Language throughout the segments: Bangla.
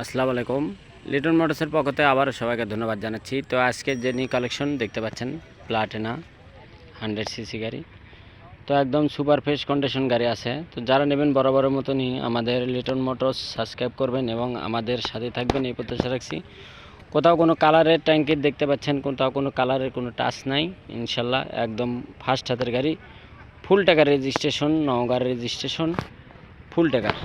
আসসালামু আলাইকুম। লিটন মোটরসের পক্ষতে আবার সবাইকে ধন্যবাদ জানাচ্ছি। তো আজকে যে নিউ কালেকশন দেখতে পাচ্ছেন প্লাটিনা 100 সিসি গাড়ি, তো একদম সুপার ফ্রেশ কন্ডিশন গাড়ি আছে। তো যারা নেবেন বরাবরের মতনই আমাদের লিটন মোটরস সাবস্ক্রাইব করবেন এবং আমাদের সাথে থাকবেন এই প্রত্যাশা রাখছি। কোথাও কোনো কালারের ট্যাঙ্কির দেখতে পাচ্ছেন, কোথাও কোনো কালারের কোনো টাচ নাই, ইনশাল্লাহ একদম ফার্স্ট হাতের গাড়ি, ফুল টাকার রেজিস্ট্রেশন, নওগাঁর রেজিস্ট্রেশন, ফুল টাকার।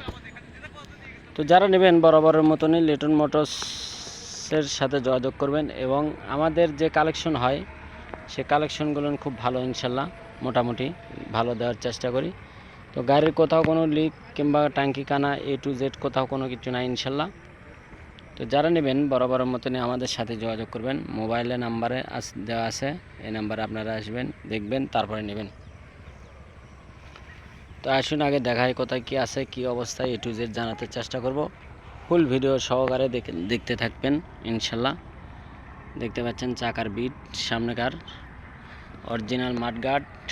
তো যারা নেবেন বরাবরের মতনই লিটন মোটরসের সাথে যোগাযোগ করবেন এবং আমাদের যে কালেকশন হয় সে কালেকশনগুলো খুব ভালো, ইনশাল্লাহ মোটামুটি ভালো দেওয়ার চেষ্টা করি। তো গাড়ির কোথাও কোনো লিক কিংবা ট্যাঙ্কি কানা A to Z কোথাও কোনো কিছু নাই, ইনশাল্লাহ। তো যারা নেবেন বরাবরের মতনই আমাদের সাথে যোগাযোগ করবেন। মোবাইলে নাম্বারে দেওয়া আছে, এই নাম্বারে আপনারা আসবেন, দেখবেন, তারপরে নেবেন। তো আসুন আগে দেখাই কোথায় কি আছে, কি অবস্থায় A to Z জানাতে চেষ্টা করব। ফুল ভিডিও সহকারে দেখতে থাকবেন ইনশাল্লাহ। দেখতে পাচ্ছেন চাকার বিট, সামনেকার অরিজিনাল মাডগার্ড,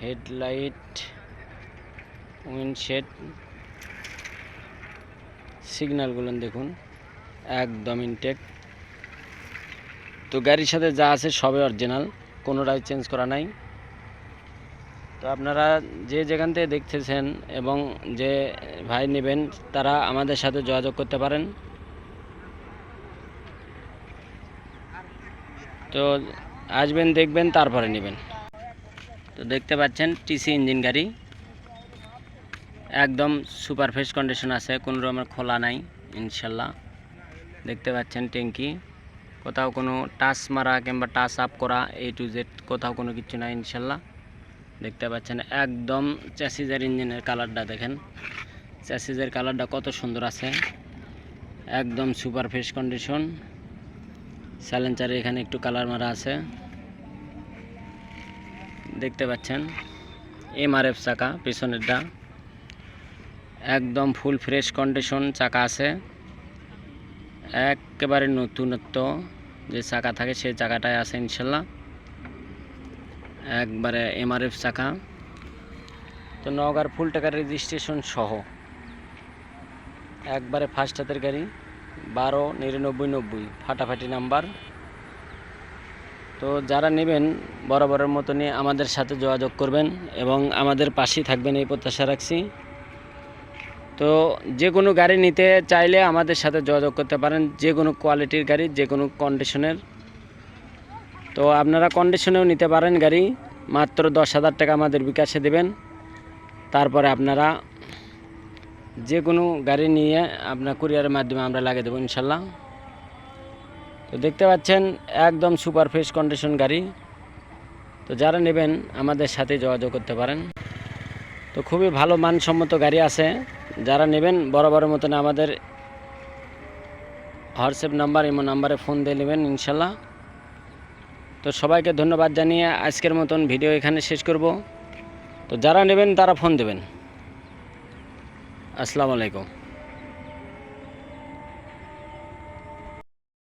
হেডলাইট, উইন্ডশেড, সিগন্যালগুলো দেখুন একদম ইনটেক। তো গাড়ির সাথে যা আছে সবই অরিজিনাল, কোনোটাই চেঞ্জ করা নাই। তো আপনারা যে যেখান থেকে দেখতেছেন এবং যে ভাই নেবেন তারা আমাদের সাথে যোগাযোগ করতে পারেন। তো আসবেন, দেখবেন, তারপরে নেবেন। তো দেখতে পাচ্ছেন TC ইঞ্জিন গাড়ি, একদম সুপার ফ্রেশ কন্ডিশন আছে, কোনো রকমের খোলা নাই ইনশাল্লাহ। দেখতে পাচ্ছেন ট্যাঙ্কি, কোথাও কোনো টাচ মারা কিংবা টাচ আপ করা A to Z কোথাও কোনো কিছু নাই ইনশাল্লাহ। দেখতে পাচ্ছেন একদম চ্যাসিজের ইঞ্জিনের কালারটা দেখেন, চ্যাসিজের কালারটা কত সুন্দর আছে, একদম সুপার ফ্রেশ কন্ডিশন। সাইলেন্সারে এখানে একটু কালার মারা আছে, দেখতে পাচ্ছেন। MRF চাকা পিছনেরটা, একদম ফুল ফ্রেশ কন্ডিশন চাকা আছে, একেবারে নতুনত্ব যে চাকা থাকে সেই চাকাটাই আছে ইনশাল্লাহ, একবারে MRF চাকা। তো নওগাঁর ফুল টাকার রেজিস্ট্রেশন সহ একবারে ফার্স্ট হাতের গাড়ি, 129990 ফাটাফাটি নাম্বার। তো যারা নেবেন বরাবরের মতনই আমাদের সাথে যোগাযোগ করবেন এবং আমাদের পাশেই থাকবেন এই প্রত্যাশা রাখছি। তো যে কোনো গাড়ি নিতে চাইলে আমাদের সাথে যোগাযোগ করতে পারেন, যে কোনো কোয়ালিটির গাড়ি, যে কোনো কন্ডিশনের। তো আপনারা কন্ডিশনেও নিতে পারেন গাড়ি, মাত্র 10,000 টাকা আমাদের বিকাশে দেবেন, তারপরে আপনারা যে কোনো গাড়ি নিয়ে আপনার কুরিয়ারের মাধ্যমে আমরা লাগিয়ে দেবো ইনশাল্লাহ। তো দেখতে পাচ্ছেন একদম সুপার ফ্রেশ কন্ডিশন গাড়ি। তো যারা নেবেন আমাদের সাথে যোগাযোগ করতে পারেন। তো খুবই ভালো মানসম্মত গাড়ি আছে, যারা নেবেন বরাবরের মতন আমাদের হোয়াটসঅ্যাপ নাম্বার, ইমো নাম্বারে ফোন দিয়ে নেবেন ইনশাল্লাহ। তো সবাইকে ধন্যবাদ জানিয়ে আজকের মতন ভিডিও এখানে শেষ করব। তো যারা নেবেন তারা ফোন দেবেন। আসসালামু আলাইকুম।